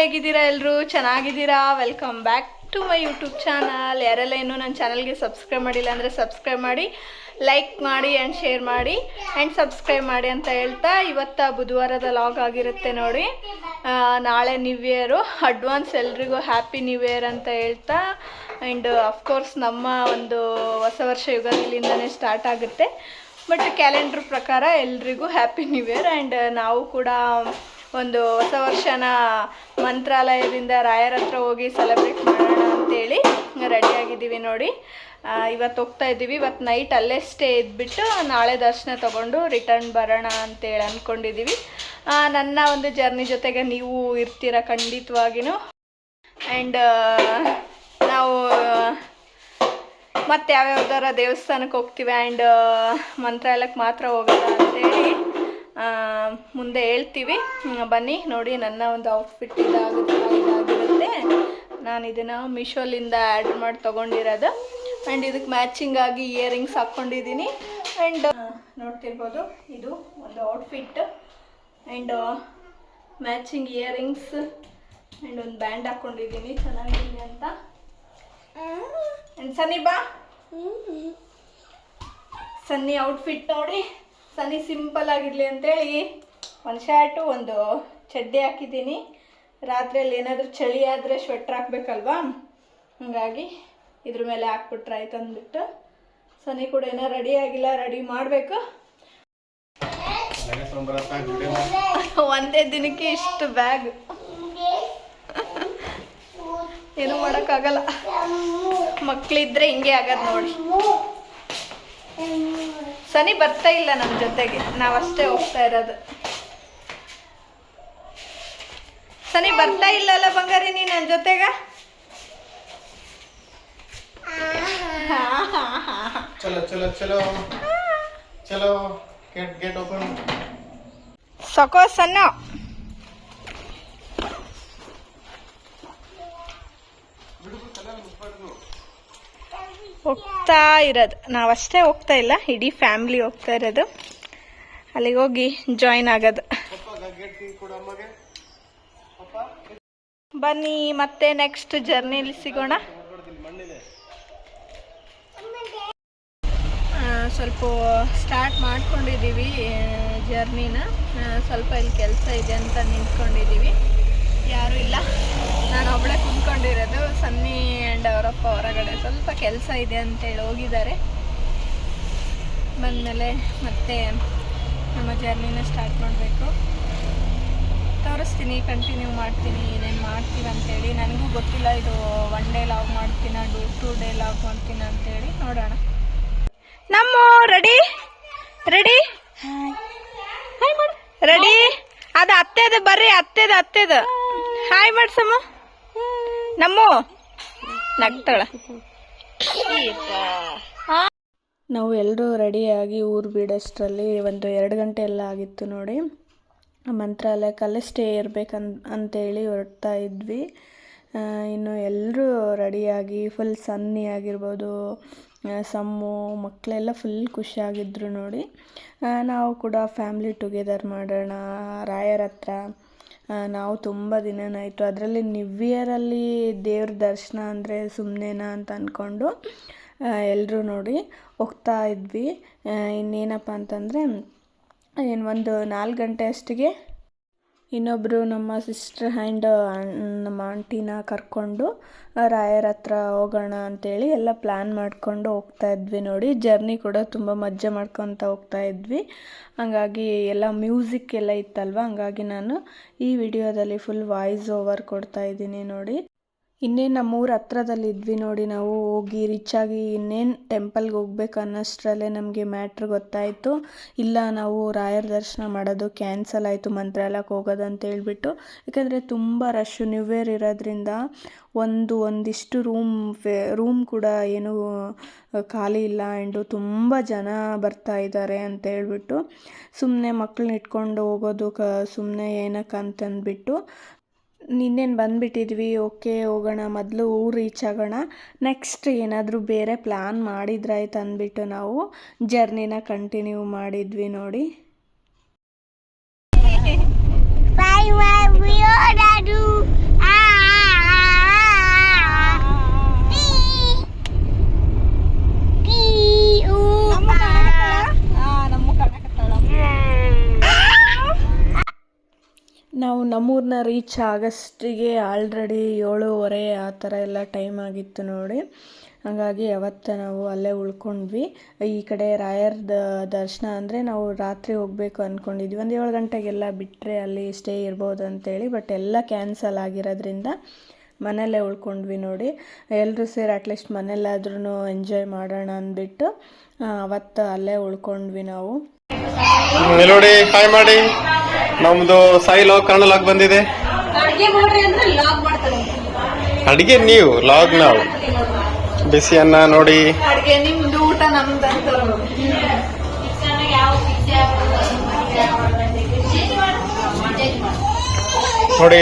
ಹೇಗಿದ್ದೀರಾ ಎಲ್ಲರೂ? ಚೆನ್ನಾಗಿದ್ದೀರಾ? Welcome back to my YouTube channel. ಯಾರೆಲ್ಲ ಇನ್ನೂ ನನ್ನ ಚಾನಲ್ಗೆ ಸಬ್ಸ್ಕ್ರೈಬ್ ಮಾಡಿಲ್ಲ ಅಂದರೆ ಸಬ್ಸ್ಕ್ರೈಬ್ ಮಾಡಿ, ಲೈಕ್ ಮಾಡಿ ಆ್ಯಂಡ್ ಶೇರ್ ಮಾಡಿ ಆ್ಯಂಡ್ ಸಬ್ಸ್ಕ್ರೈಬ್ ಮಾಡಿ ಅಂತ ಹೇಳ್ತಾ, ಇವತ್ತು ಬುಧವಾರದ ಲಾಗ್ ಆಗಿರುತ್ತೆ ನೋಡಿ. ನಾಳೆ ನ್ಯೂ ಇಯರು. ಅಡ್ವಾನ್ಸ್ ಎಲ್ರಿಗೂ ಹ್ಯಾಪಿ ನ್ಯೂ ಇಯರ್ ಅಂತ ಹೇಳ್ತಾ, ಆ್ಯಂಡ್ ಅಫ್ಕೋರ್ಸ್ ನಮ್ಮ ಒಂದು ಹೊಸ ವರ್ಷ ಯುಗಾದಿಲಿಂದನೇ ಸ್ಟಾರ್ಟ್ ಆಗುತ್ತೆ. ಬಟ್ ಕ್ಯಾಲೆಂಡ್ರ್ ಪ್ರಕಾರ ಎಲ್ರಿಗೂ ಹ್ಯಾಪಿ ನ್ಯೂ ಇಯರ್. ಆ್ಯಂಡ್ ನಾವು ಕೂಡ ಒಂದು ಹೊಸ ವರ್ಷನ ಮಂತ್ರಾಲಯದಿಂದ ರಾಯರ ಹತ್ರ ಹೋಗಿ ಸೆಲೆಬ್ರೇಟ್ ಮಾಡೋಣ ಅಂತೇಳಿ ರೆಡಿಯಾಗಿದ್ದೀವಿ ನೋಡಿ. ಇವತ್ತು ಹೋಗ್ತಾ ಇದ್ದೀವಿ. ಇವತ್ತು ನೈಟ್ ಅಲ್ಲೇ ಸ್ಟೇ ಇದ್ಬಿಟ್ಟು ನಾಳೆ ದರ್ಶನ ತೊಗೊಂಡು ರಿಟರ್ನ್ ಬರೋಣ ಅಂತೇಳಿ ಅಂದ್ಕೊಂಡಿದ್ದೀವಿ. ನನ್ನ ಒಂದು ಜರ್ನಿ ಜೊತೆಗೆ ನೀವು ಇರ್ತೀರ ಖಂಡಿತವಾಗಿಯೂ. ಆ್ಯಂಡ್ ನಾವು ಮತ್ತು ಯಾವ್ಯಾವ್ದಾರ ದೇವಸ್ಥಾನಕ್ಕೆ ಹೋಗ್ತೀವಿ ಆ್ಯಂಡ್ ಮಂತ್ರಾಲಯಕ್ಕೆ ಮಾತ್ರ ಹೋಗೋಣ ಅಂತೇಳಿ ಮುಂದೆ ಹೇಳ್ತೀವಿ. ಬನ್ನಿ ನೋಡಿ. ನನ್ನ ಒಂದು ಔಟ್ಫಿಟ್ ಇದಾಗಿರುತ್ತೆ. ನಾನು ಇದನ್ನು ಮೀಶೋಲಿಂದ ಆರ್ಡ್ರ್ ಮಾಡಿ ತೊಗೊಂಡಿರೋದು. ಆ್ಯಂಡ್ ಇದಕ್ಕೆ ಮ್ಯಾಚಿಂಗ್ ಆಗಿ ಇಯರಿಂಗ್ಸ್ ಹಾಕ್ಕೊಂಡಿದ್ದೀನಿ. ಆ್ಯಂಡ್ ನೋಡ್ತಿರ್ಬೋದು, ಇದು ಒಂದು outfit and matching earrings and ಒಂದು ಬ್ಯಾಂಡ್ ಹಾಕ್ಕೊಂಡಿದ್ದೀನಿ ಚೆನ್ನಾಗಿದ್ದೀನಿ ಅಂತ. ಆ್ಯಂಡ್ ಸನ್ನಿ ಬಾ, ಸನ್ನಿ ಔಟ್ಫಿಟ್ ನೋಡಿ. ಸನ್ನಿ ಸಿಂಪಲ್ ಆಗಿರಲಿ ಅಂತೇಳಿ ಒಂದು ಶರ್ಟು ಒಂದು ಚಡ್ಡಿ ಹಾಕಿದ್ದೀನಿ. ರಾತ್ರಿಯಲ್ಲಿ ಏನಾದರೂ ಚಳಿ ಆದರೆ ಸ್ವೆಟ್ರ್ ಹಾಕ್ಬೇಕಲ್ವಾ, ಹಾಗಾಗಿ ಇದ್ರ ಮೇಲೆ ಹಾಕ್ಬಿಟ್ರೆ ಆಯ್ತು ಅಂದ್ಬಿಟ್ಟು. ಸನ್ನಿ ಕೂಡ ಏನೋ ರೆಡಿ ಆಗಿಲ್ಲ, ರೆಡಿ ಮಾಡಬೇಕು. ಒಂದೇ ದಿನಕ್ಕೆ ಇಷ್ಟು ಬ್ಯಾಗ್, ಏನೂ ಮಾಡೋಕ್ಕಾಗಲ್ಲ. ಮಕ್ಕಳಿದ್ರೆ ಹಿಂಗೆ ಆಗೋದು ನೋಡಿ. ಸನಿ ಬರ್ತಾ ಇಲ್ಲ ನಮ್ಮ ಜೊತೆಗೆ, ನಾವಷ್ಟೇ ಹೋಗ್ತಾ ಇರೋದು. ಸನಿ ಬರ್ತಾ ಇಲ್ಲಲ್ಲ ಬಂಗಾರಿ ನೀ ನನ್ನ ಜೊತೆಗ? ಚಲೋ ಚಲೋ ಚಲೋ ಚಲೋ ಗೆಟ್ ಓಪನ್. ಸಕೋ ಸಣ್ಣ ಹೋಗ್ತಾ ಇರೋದು. ನಾವಷ್ಟೇ ಹೋಗ್ತಾ ಇಲ್ಲ, ಇಡೀ ಫ್ಯಾಮಿಲಿ ಹೋಗ್ತಾ ಇರೋದು. ಅಲ್ಲಿಗೆ ಹೋಗಿ ಜಾಯಿನ್ ಆಗೋದು. ಬನ್ನಿ ಮತ್ತೆ ನೆಕ್ಸ್ಟ್ ಜರ್ನಿಲಿ ಸಿಗೋಣ. ಸ್ವಲ್ಪ ಸ್ಟಾರ್ಟ್ ಮಾಡ್ಕೊಂಡಿದ್ದೀವಿ ಜರ್ನಿನ. ಸ್ವಲ್ಪ ಇಲ್ಲಿ ಕೆಲಸ ಇದೆ ಅಂತ ನಿಂತ್ಕೊಂಡಿದ್ದೀವಿ. ಯಾರೂ ಇಲ್ಲ, ನಾನು ಒಬ್ಬಳೇ ಕುಂತ್ಕೊಂಡಿರೋದು. ಸನ್ನಿ ಆ್ಯಂಡ್ ಅವರಪ್ಪ ಹೊರಗಡೆ ಸ್ವಲ್ಪ ಕೆಲಸ ಇದೆ ಅಂತೇಳಿ ಹೋಗಿದ್ದಾರೆ. ಬಂದಮೇಲೆ ಮತ್ತೆ ನಮ್ಮ ಜರ್ನಿನ ಸ್ಟಾರ್ಟ್ ಮಾಡಬೇಕು. ತೋರಿಸ್ತೀನಿ, ಕಂಟಿನ್ಯೂ ಮಾಡ್ತೀನಿ ಏನೇನು ಮಾಡ್ತೀವಿ ಅಂತೇಳಿ. ನನಗೂ ಗೊತ್ತಿಲ್ಲ ಇದು 1 ಡೇ ಲಾಗ್ ಮಾಡ್ತೀನ 2 ಡೇ ಲಾಗ್ ಮಾಡ್ತೀನ ಅಂತೇಳಿ. ನೋಡೋಣ. ನಮ್ಮ ರೆಡಿ ರೆಡಿ ಹಾಯ್ ಮಾಡಿ ರೆಡಿ. ಅದು ಅತ್ತೆದು ಬರ್ರಿ, ಅತ್ತೆದು ಹಾಯ್ ಮಾಡ್ಸಮ್ಮ. ನಮ್ಮ ನಗ್ತಾಳ. ನಾವು ಎಲ್ಲರೂ ರೆಡಿಯಾಗಿ ಊರು ಬಿಡೋಷ್ಟರಲ್ಲಿ ಒಂದು 2 ಗಂಟೆ ಎಲ್ಲ ಆಗಿತ್ತು ನೋಡಿ. ಮಂತ್ರಾಲಯಕ್ಕಲ್ಲೇ ಸ್ಟೇ ಇರಬೇಕಂತೇಳಿ ಹೊರಡ್ತಾ ಇದ್ವಿ. ಇನ್ನು ಎಲ್ಲರೂ ರೆಡಿಯಾಗಿ ಫುಲ್ ಸನ್ನಿ ಆಗಿರ್ಬೋದು, ಸಮ್ಮು ಮಕ್ಕಳೆಲ್ಲ ಫುಲ್ ಖುಷಿಯಾಗಿದ್ದರು ನೋಡಿ. ನಾವು ಕೂಡ ಫ್ಯಾಮ್ಲಿ ಟುಗೆದರ್ ಮಾಡೋಣ ರಾಯರ ಹತ್ರ. ನಾವು ತುಂಬ ದಿನನಾಯಿತು, ಅದರಲ್ಲಿ ನ್ಯೂ ಇಯರಲ್ಲಿ ದೇವ್ರ ದರ್ಶನ ಅಂದರೆ ಸುಮ್ಮನೆನಾ ಅಂತ ಅಂದ್ಕೊಂಡು ಎಲ್ಲರೂ ನೋಡಿ ಹೋಗ್ತಾ ಇದ್ವಿ. ಇನ್ನೇನಪ್ಪ ಅಂತಂದರೆ ಒಂದು 4 ಗಂಟೆ ಅಷ್ಟಿಗೆ ಇನ್ನೊಬ್ಬರು ನಮ್ಮ ಸಿಸ್ಟರ್ ಆ್ಯಂಡ್ ನಮ್ಮ ಆಂಟಿನ ಕರ್ಕೊಂಡು ರಾಯರ ಹತ್ರ ಹೋಗೋಣ ಅಂಥೇಳಿ ಎಲ್ಲ ಪ್ಲ್ಯಾನ್ ಮಾಡಿಕೊಂಡು ಹೋಗ್ತಾ ಇದ್ವಿ ನೋಡಿ. ಜರ್ನಿ ಕೂಡ ತುಂಬ ಮಜಾ ಮಾಡ್ಕೊತ ಹೋಗ್ತಾ ಇದ್ವಿ. ಹಾಗಾಗಿ ಎಲ್ಲ ಮ್ಯೂಸಿಕ್ ಎಲ್ಲ ಇತ್ತಲ್ವ, ಹಂಗಾಗಿ ನಾನು ಈ ವಿಡಿಯೋದಲ್ಲಿ ಫುಲ್ ವಾಯ್ಸ್ ಓವರ್ ಕೊಡ್ತಾ ಇದ್ದೀನಿ ನೋಡಿ. ಇನ್ನೇನು ನಮ್ಮೂರ ಹತ್ರದಲ್ಲಿ ಇದ್ವಿ ನೋಡಿ. ನಾವು ಹೋಗಿ ರೀಚಾಗಿ ಇನ್ನೇನು ಟೆಂಪಲ್ಗೆ ಹೋಗ್ಬೇಕು ಅನ್ನೋಷ್ಟರಲ್ಲೇ ನಮಗೆ ಮ್ಯಾಟ್ರ್ ಗೊತ್ತಾಯಿತು. ಇಲ್ಲ, ನಾವು ರಾಯರ ದರ್ಶನ ಮಾಡೋದು ಕ್ಯಾನ್ಸಲ್ ಆಯಿತು, ಮಂತ್ರಾಲಯಕ್ಕೆ ಹೋಗೋದು ಅಂತ ಹೇಳ್ಬಿಟ್ಟು. ಯಾಕಂದರೆ ತುಂಬ ರಶ್ಶು, ನ್ಯೂ ಇಯರ್ ಇರೋದ್ರಿಂದ ಒಂದಿಷ್ಟು ರೂಮ್ ಕೂಡ ಏನೂ ಖಾಲಿ ಇಲ್ಲ. ಆ್ಯಂಡು ತುಂಬ ಜನ ಬರ್ತಾ ಇದ್ದಾರೆ ಅಂತ ಹೇಳ್ಬಿಟ್ಟು ಸುಮ್ಮನೆ ಮಕ್ಕಳನ್ನ ಇಟ್ಕೊಂಡು ಹೋಗೋದು ಸುಮ್ಮನೆ ಏನಕ್ಕೆ ಅಂತಂದ್ಬಿಟ್ಟು ನಿನ್ನೇನು ಬಂದುಬಿಟ್ಟಿದ್ವಿ. ಓಕೆ ಹೋಗೋಣ, ಮೊದಲು ಊರು ರೀಚ್ ಆಗೋಣ, ನೆಕ್ಸ್ಟ್ ಏನಾದರೂ ಬೇರೆ ಪ್ಲ್ಯಾನ್ ಮಾಡಿದ್ರಾಯ್ತು ಅಂದ್ಬಿಟ್ಟು ನಾವು ಜರ್ನಿನ ಕಂಟಿನ್ಯೂ ಮಾಡಿದ್ವಿ ನೋಡಿ. ನಾವು ನಮ್ಮೂರನ್ನ ರೀಚ್ ಆಗಸ್ಟಿಗೆ ಆಲ್ರೆಡಿ 7:30 ಆ ಥರ ಎಲ್ಲ ಟೈಮ್ ಆಗಿತ್ತು ನೋಡಿ. ಹಾಗಾಗಿ ಅವತ್ತು ನಾವು ಅಲ್ಲೇ ಉಳ್ಕೊಂಡ್ವಿ. ಈ ಕಡೆ ರಾಯರದ ದರ್ಶನ ಅಂದರೆ ನಾವು ರಾತ್ರಿ ಹೋಗಬೇಕು ಅಂದ್ಕೊಂಡಿದ್ವಿ. ಒಂದು 7 ಗಂಟೆಗೆಲ್ಲ ಬಿಟ್ಟರೆ ಅಲ್ಲಿ ಸ್ಟೇ ಇರ್ಬೋದು ಅಂತೇಳಿ. ಬಟ್ ಎಲ್ಲ ಕ್ಯಾನ್ಸಲ್ ಆಗಿರೋದ್ರಿಂದ ಮನೆಯಲ್ಲೇ ಉಳ್ಕೊಂಡ್ವಿ ನೋಡಿ. ಎಲ್ಲರೂ ಸೇರಿ ಅಟ್ಲೀಸ್ಟ್ ಮನೆಯಲ್ಲಾದ್ರೂ ಎಂಜಾಯ್ ಮಾಡೋಣ ಅಂದ್ಬಿಟ್ಟು ಅವತ್ತು ಅಲ್ಲೇ ಉಳ್ಕೊಂಡ್ವಿ ನಾವು. ನೋಡಿ ಹಾಯ್ ಮಾಡಿ, ನಮ್ದು ಸಾಯಿ ಲಾಗ್ ಕನ್ನಡ ಬಂದಿದೆ. ಅಡಿಗೆ ನೀವು ಲಾಗ್, ನಾವು ಬಿಸಿ ಅನ್ನ ನೋಡಿ. ನಿಮ್ದು ಊಟ ನಮ್ದಂತ ನೋಡಿ.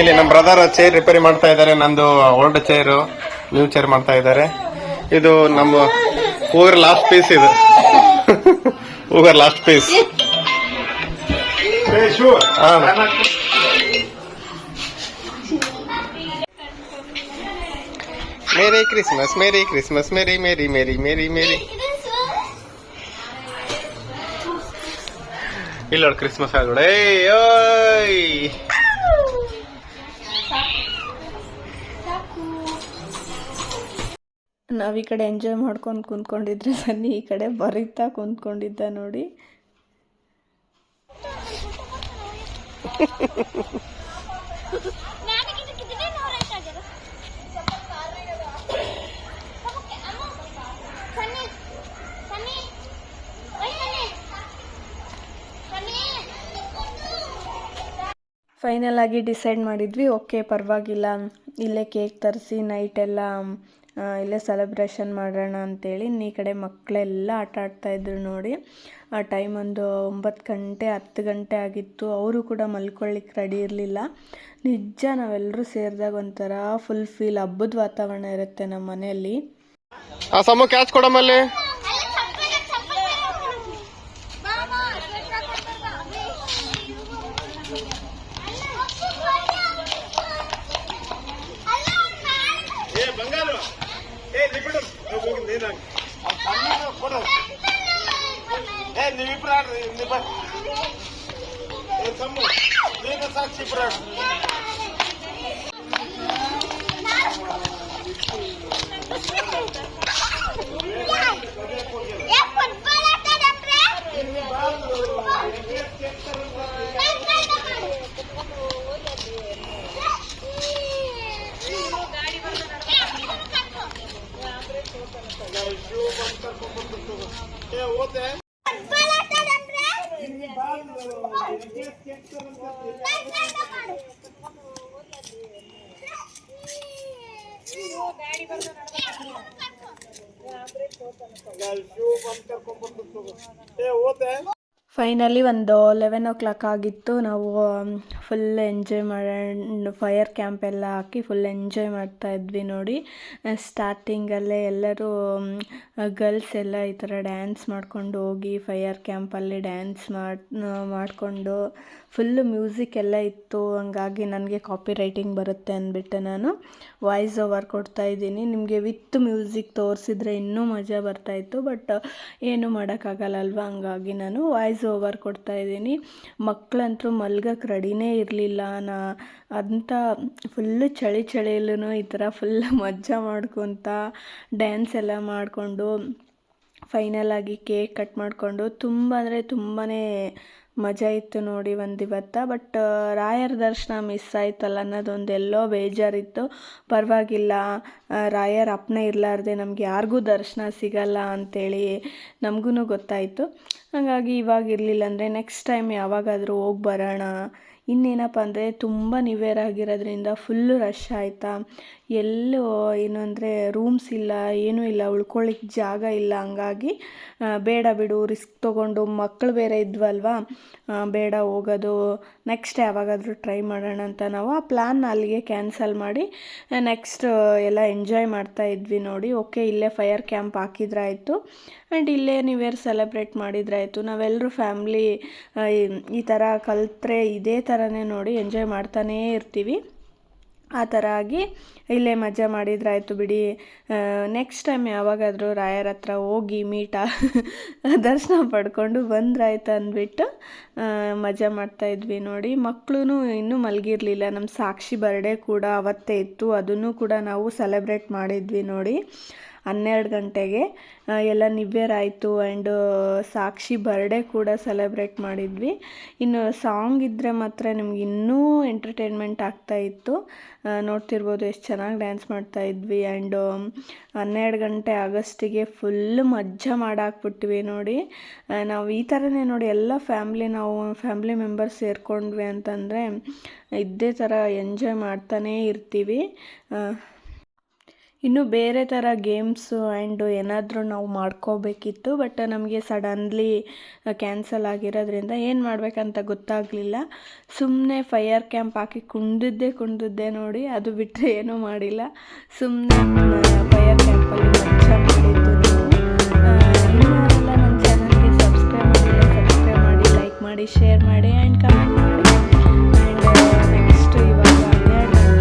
ಇಲ್ಲಿ ನಮ್ಮ ಬ್ರದರ್ ಚೇರ್ ರಿಪೇರಿ ಮಾಡ್ತಾ ಇದ್ದಾರೆ. ನಂದು ಓಲ್ಡ್ ಚೇರ್ ನ್ಯೂ ಚೇರ್ ಮಾಡ್ತಾ ಇದ್ದಾರೆ. ಇದು ನಮ್ಮ ಊರ್ ಲಾಸ್ಟ್ ಪೀಸ್, ಇದು ಊರ್ last piece. Merry Christmas, merry Christmas, merry merry merry merry merry. ಇಲ್ಲ ನೋಡಿ ಕ್ರಿಸ್ಮಸ್ ಆಗೋಣ. ನಾವು ಈ ಕಡೆ ಎಂಜಾಯ್ ಮಾಡ್ಕೊಂಡು ಕುಂತ್ಕೊಂಡಿದ್ರೆ ಸನ್ನಿ ಈ ಕಡೆ ಬರೀತಾ ಕುಂತ್ಕೊಂಡಿದ್ದ ನೋಡಿ. ಫೈನಲ್ ಆಗಿ ಡಿಸೈಡ್ ಮಾಡಿದ್ವಿ, ಓಕೆ ಪರವಾಗಿಲ್ಲ ಇಲ್ಲೇ ಕೇಕ್ ತರಿಸಿ ನೈಟೆಲ್ಲ ಇಲ್ಲೇ ಸೆಲೆಬ್ರೇಷನ್ ಮಾಡೋಣ ಅಂತೇಳಿ. ಈ ಕಡೆ ಮಕ್ಕಳೆಲ್ಲ ಆಟ ಆಡ್ತಾಯಿದ್ರು ನೋಡಿ. ಆ ಟೈಮ್ ಒಂದು 9 ಗಂಟೆ 10 ಗಂಟೆ ಆಗಿತ್ತು. ಅವರು ಕೂಡ ಮಲ್ಕೊಳ್ಳಿಕ್ಕೆ ರೆಡಿ ಇರಲಿಲ್ಲ. ನಿಜ ನಾವೆಲ್ಲರೂ ಸೇರಿದಾಗ ಒಂಥರ ಫುಲ್ ಫೀಲ್ ಹಬ್ಬದ ವಾತಾವರಣ ಇರುತ್ತೆ ನಮ್ಮ ಮನೆಯಲ್ಲಿ. ಆ ಸಮ ಕ್ಯಾಚ್ ಕೊಡಮಲ್ಲಿ. ಫೈನಲಿ ಒಂದು 11 o'clock ಆಗಿತ್ತು. ನಾವು ಫುಲ್ ಎಂಜಾಯ್ ಮಾಡೋಣ, ಫೈರ್ ಕ್ಯಾಂಪ್ ಎಲ್ಲ ಹಾಕಿ ಫುಲ್ ಎಂಜಾಯ್ ಮಾಡ್ತಾ ಇದ್ವಿ ನೋಡಿ. ಸ್ಟಾರ್ಟಿಂಗಲ್ಲೇ ಎಲ್ಲರೂ ಗರ್ಲ್ಸ್ ಎಲ್ಲ ಈ ಥರ ಡ್ಯಾನ್ಸ್ ಮಾಡ್ಕೊಂಡು ಹೋಗಿ ಫೈರ್ ಕ್ಯಾಂಪಲ್ಲಿ ಡ್ಯಾನ್ಸ್ ಮಾಡಿಕೊಂಡು ಫುಲ್ಲು ಮ್ಯೂಸಿಕ್ ಎಲ್ಲ ಇತ್ತು. ಹಂಗಾಗಿ ನನಗೆ ಕಾಪಿ ರೈಟಿಂಗ್ ಬರುತ್ತೆ ಅಂದ್ಬಿಟ್ಟು ನಾನು ವಾಯ್ಸ್ ಓವರ್ ಕೊಡ್ತಾಯಿದ್ದೀನಿ. ನಿಮಗೆ ವಿತ್ ಮ್ಯೂಸಿಕ್ ತೋರಿಸಿದ್ರೆ ಇನ್ನೂ ಮಜಾ ಬರ್ತಾಯಿತ್ತು. ಬಟ್ ಏನೂ ಮಾಡೋಕ್ಕಾಗಲ್ಲ ಅಲ್ವಾ, ಹಂಗಾಗಿ ನಾನು ವಾಯ್ಸ್ ಓವರ್ ಕೊಡ್ತಾಯಿದ್ದೀನಿ. ಮಕ್ಕಳಂತೂ ಮಲ್ಗಕ್ಕೆ ರೆಡಿನೇ ಇರಲಿಲ್ಲ. ಅಂತ ಫುಲ್ಲು ಚಳಿಯಲ್ಲೂ ಈ ಥರ ಫುಲ್ ಮಜಾ ಮಾಡ್ಕೊತ ಡ್ಯಾನ್ಸ್ ಎಲ್ಲ ಮಾಡಿಕೊಂಡು ಫೈನಲಾಗಿ ಕೇಕ್ ಕಟ್ ಮಾಡಿಕೊಂಡು ತುಂಬ ಅಂದರೆ ತುಂಬಾ ಮಜಾ ಇತ್ತು ನೋಡಿ ಇವತ್ತು. ಬಟ್ ರಾಯರ ದರ್ಶನ ಮಿಸ್ ಆಯ್ತಲ್ಲ ಅನ್ನೋದೊಂದು ಎಲ್ಲೋ ಬೇಜಾರಿತ್ತು. ಪರವಾಗಿಲ್ಲ, ರಾಯರ ಅಪ್ಪನೇ ಇರಲಾರ್ದೆ ನಮ್ಗೆ ಯಾರಿಗೂ ದರ್ಶನ ಸಿಗಲ್ಲ ಅಂಥೇಳಿ ನಮಗೂ ಗೊತ್ತಾಯಿತು. ಹಾಗಾಗಿ ಇವಾಗ ಇರಲಿಲ್ಲ ಅಂದರೆ ನೆಕ್ಸ್ಟ್ ಟೈಮ್ ಯಾವಾಗಾದರೂ ಹೋಗಿ ಬರೋಣ. ಇನ್ನೇನಪ್ಪ ಅಂದರೆ ತುಂಬ ನಿವೇರ್ ಆಗಿರೋದ್ರಿಂದ ಫುಲ್ಲು ರಶ್ ಆಯಿತಾ. ಎಲ್ಲೂ ಏನು ಅಂದರೆ ರೂಮ್ಸ್ ಇಲ್ಲ, ಏನೂ ಇಲ್ಲ, ಉಳ್ಕೊಳ್ಳಿಕ್ಕೆ ಜಾಗ ಇಲ್ಲ. ಹಂಗಾಗಿ ಬೇಡ ಬಿಡು, ರಿಸ್ಕ್ ತೊಗೊಂಡು ಮಕ್ಕಳು ಬೇರೆ ಇದ್ವಲ್ವಾ, ಬೇಡ ಹೋಗೋದು, ನೆಕ್ಸ್ಟ್ ಯಾವಾಗಾದರೂ ಟ್ರೈ ಮಾಡೋಣ ಅಂತ ನಾವು ಆ ಪ್ಲ್ಯಾನ್ನ ಅಲ್ಲಿಗೆ ಕ್ಯಾನ್ಸಲ್ ಮಾಡಿ ನೆಕ್ಸ್ಟ್ ಎಲ್ಲ ಎಂಜಾಯ್ ಮಾಡ್ತಾ ಇದ್ವಿ ನೋಡಿ. ಓಕೆ, ಇಲ್ಲೇ ಫೈರ್ ಕ್ಯಾಂಪ್ ಹಾಕಿದ್ರಾಯಿತು ಆ್ಯಂಡ್ ಇಲ್ಲೇ ನ್ಯೂ ಇಯರ್ ಸೆಲೆಬ್ರೇಟ್ ಮಾಡಿದ್ರಾಯಿತು. ನಾವೆಲ್ಲರೂ ಫ್ಯಾಮ್ಲಿ ಈ ಥರ ಕಲ್ತ್ರೆ ಇದೇ ಥರನೇ ನೋಡಿ ಎಂಜಾಯ್ ಮಾಡ್ತಾನೇ ಇರ್ತೀವಿ. ಆ ಥರ ಆಗಿ ಇಲ್ಲೇ ಮಜಾ ಮಾಡಿದ್ರಾಯ್ತು ಬಿಡಿ. ನೆಕ್ಸ್ಟ್ ಟೈಮ್ ಯಾವಾಗಾದರೂ ರಾಯರ ಹತ್ರ ಹೋಗಿ ದರ್ಶನ ಪಡ್ಕೊಂಡು ಬಂದ್ರಾಯ್ತು ಅಂದ್ಬಿಟ್ಟು ಮಜಾ ಮಾಡ್ತಾಯಿದ್ವಿ ನೋಡಿ. ಮಕ್ಕಳು ಇನ್ನೂ ಮಲಗಿರಲಿಲ್ಲ. ನಮ್ಮ ಸಾಕ್ಷಿ ಬರ್ಡೇ ಕೂಡ ಅವತ್ತೇ ಇತ್ತು, ಅದನ್ನು ಕೂಡ ನಾವು ಸೆಲೆಬ್ರೇಟ್ ಮಾಡಿದ್ವಿ ನೋಡಿ 12 ಗಂಟೆಗೆ. ಎಲ್ಲ ನಿವೇರ್ ಆಯಿತು ಆ್ಯಂಡ್ ಸಾಕ್ಷಿ ಬರ್ಡೇ ಕೂಡ ಸೆಲೆಬ್ರೇಟ್ ಮಾಡಿದ್ವಿ. ಇನ್ನು ಸಾಂಗ್ ಇದ್ದರೆ ಮಾತ್ರ ನಿಮ್ಗೆ ಇನ್ನೂ ಎಂಟರ್ಟೈನ್ಮೆಂಟ್ ಆಗ್ತಾಯಿತ್ತು. ನೋಡ್ತಿರ್ಬೋದು ಎಷ್ಟು ಚೆನ್ನಾಗಿ ಡ್ಯಾನ್ಸ್ ಮಾಡ್ತಾಯಿದ್ವಿ. ಆ್ಯಂಡ್ 12 ಗಂಟೆ ಆಗಸ್ಟಿಗೆ ಫುಲ್ ಮಜ್ಜಾ ಮಾಡಾಕ್ಬಿಟ್ವಿ ನೋಡಿ. ನಾವು ಈ ಥರನೇ ನೋಡಿ ಎಲ್ಲ ಫ್ಯಾಮ್ಲಿ ಮೆಂಬರ್ಸ್ ಸೇರ್ಕೊಂಡ್ವಿ ಅಂತಂದರೆ ಇದೇ ಥರ ಎಂಜಾಯ್ ಮಾಡ್ತಾನೇ ಇರ್ತೀವಿ. ಇನ್ನು ಬೇರೆ ಥರ ಗೇಮ್ಸು ಆ್ಯಂಡ್ ಏನಾದರೂ ನಾವು ಮಾಡ್ಕೋಬೇಕಿತ್ತು, ಬಟ್ ನಮಗೆ ಸಡನ್ಲಿ ಕ್ಯಾನ್ಸಲ್ ಆಗಿರೋದ್ರಿಂದ ಏನು ಮಾಡಬೇಕಂತ ಗೊತ್ತಾಗಲಿಲ್ಲ. ಸುಮ್ಮನೆ ಫೈರ್ ಕ್ಯಾಂಪ್ ಹಾಕಿ ಕುಣಿದಿದ್ದೆ ನೋಡಿ. ಅದು ಬಿಟ್ಟರೆ ಏನೂ ಮಾಡಿಲ್ಲ. ಸುಮ್ಮನೆ ಫೈರ್ ಕ್ಯಾಂಪಲ್ಲಿ ಮಜಾ ಮಾಡಿದ್ದು ಇನ್ನೂ ಎಲ್ಲ ನನ್ನ ಚಾನಲ್ಗೆ ಸಬ್ಸ್ಕ್ರೈಬ್ ಮಾಡಿ, ಲೈಕ್ ಮಾಡಿ, ಶೇರ್ ಮಾಡಿ ಆ್ಯಂಡ್ ಕಮೆಂಟ್ ಮಾಡಿ. ಆ್ಯಂಡ್ ನೆಕ್ಸ್ಟ್ ಇವಾಗ 12 ಗಂಟೆ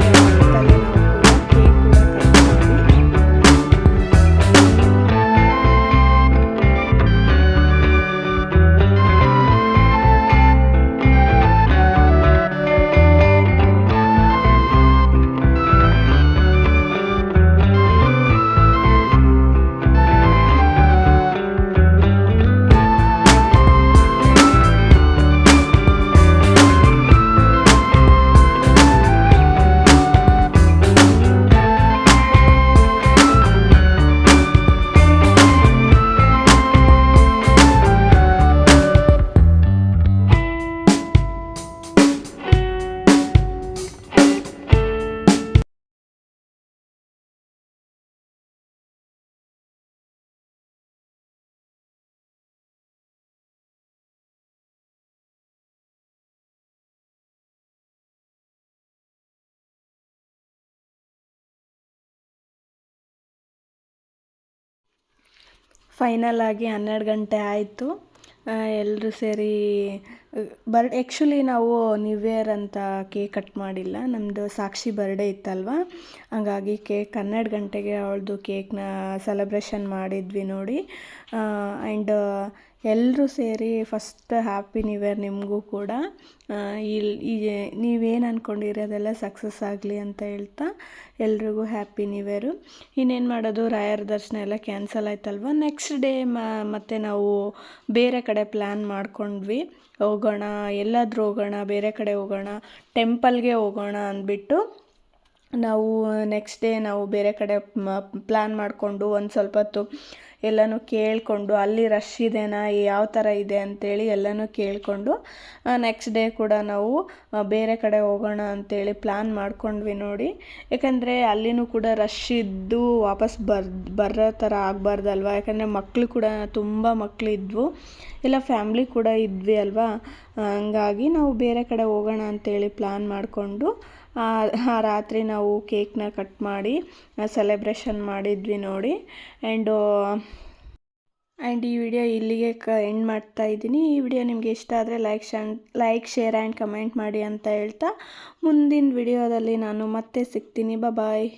ಫೈನಲ್ ಆಗಿ 12 ಗಂಟೆ ಆಯಿತು. ಎಲ್ಲರೂ ಸೇರಿ ಆ್ಯಕ್ಚುಲಿ ನಾವು ನ್ಯೂ ಇಯರ್ ಅಂತ ಕೇಕ್ ಕಟ್ ಮಾಡಿಲ್ಲ. ನಮ್ಮದು ಸಾಕ್ಷಿ ಬರ್ಡೇ ಇತ್ತಲ್ವ, ಹಂಗಾಗಿ ಕೇಕ್ 12 ಗಂಟೆಗೆ ಅವಳದು ಕೇಕ್ನ ಸೆಲೆಬ್ರೇಷನ್ ಮಾಡಿದ್ವಿ ನೋಡಿ. ಆ್ಯಂಡ್ ಎಲ್ಲರೂ ಸೇರಿ ಫಸ್ಟ್ ಹ್ಯಾಪಿ ನ್ಯೂ ಇಯರ್ ನಿಮಗೂ ಕೂಡ. ನೀವೇನು ಅಂದ್ಕೊಂಡಿರಿ ಅದೆಲ್ಲ ಸಕ್ಸಸ್ ಆಗಲಿ ಅಂತ ಹೇಳ್ತಾ ಎಲ್ರಿಗೂ ಹ್ಯಾಪಿ ನ್ಯೂ ಇಯರು. ಇನ್ನೇನು ಮಾಡೋದು, ರಾಯರ ದರ್ಶನ ಎಲ್ಲ ಕ್ಯಾನ್ಸಲ್ ಆಯ್ತಲ್ವ. ನೆಕ್ಸ್ಟ್ ಡೇ ಮತ್ತೆ ನಾವು ಬೇರೆ ಕಡೆ ಪ್ಲ್ಯಾನ್ ಮಾಡ್ಕೊಂಡ್ವಿ. ಹೋಗೋಣ, ಎಲ್ಲಾದರೂ ಹೋಗೋಣ, ಬೇರೆ ಕಡೆ ಹೋಗೋಣ, ಟೆಂಪಲ್ಗೆ ಹೋಗೋಣ ಅಂದ್ಬಿಟ್ಟು ನಾವು ನೆಕ್ಸ್ಟ್ ಡೇ ನಾವು ಬೇರೆ ಕಡೆ ಪ್ಲ್ಯಾನ್ ಮಾಡಿಕೊಂಡು ಒಂದು ಸ್ವಲ್ಪ ಹೊತ್ತು ಎಲ್ಲನೂ ಕೇಳಿಕೊಂಡು ಅಲ್ಲಿ ರಶ್ ಇದೆನಾ, ಯಾವ ಥರ ಇದೆ ಅಂಥೇಳಿ ಎಲ್ಲನೂ ಕೇಳಿಕೊಂಡು ನೆಕ್ಸ್ಟ್ ಡೇ ಕೂಡ ನಾವು ಬೇರೆ ಕಡೆ ಹೋಗೋಣ ಅಂಥೇಳಿ ಪ್ಲ್ಯಾನ್ ಮಾಡ್ಕೊಂಡ್ವಿ ನೋಡಿ. ಯಾಕಂದರೆ ಅಲ್ಲಿನೂ ಕೂಡ ರಶ್ ಇದ್ದು ವಾಪಸ್ ಬರೋ ಥರ ಆಗಬಾರ್ದಲ್ವ. ಯಾಕಂದರೆ ಮಕ್ಕಳು ಕೂಡ ತುಂಬ ಮಕ್ಕಳಿದ್ವು, ಎಲ್ಲ ಫ್ಯಾಮ್ಲಿ ಕೂಡ ಇದ್ವಿ ಅಲ್ವಾ. ಹಂಗಾಗಿ ನಾವು ಬೇರೆ ಕಡೆ ಹೋಗೋಣ ಅಂಥೇಳಿ ಪ್ಲ್ಯಾನ್ ಮಾಡಿಕೊಂಡು ಆ ರಾತ್ರಿ ನಾವು ಕೇಕ್ನ ಕಟ್ ಮಾಡಿ ಸೆಲೆಬ್ರೇಷನ್ ಮಾಡಿದ್ವಿ ನೋಡಿ. ಆ್ಯಂಡ್ ಈ ವಿಡಿಯೋ ಇಲ್ಲಿಗೆ ಎಂಡ್ ಮಾಡ್ತಾ ಇದ್ದೀನಿ. ಈ ವಿಡಿಯೋ ನಿಮಗೆ ಇಷ್ಟ ಆದರೆ ಲೈಕ್ ಶೇರ್ ಆ್ಯಂಡ್ ಕಮೆಂಟ್ ಮಾಡಿ ಅಂತ ಹೇಳ್ತಾ ಮುಂದಿನ ವಿಡಿಯೋದಲ್ಲಿ ನಾನು ಮತ್ತೆ ಸಿಗ್ತೀನಿ. ಬಾಯ್.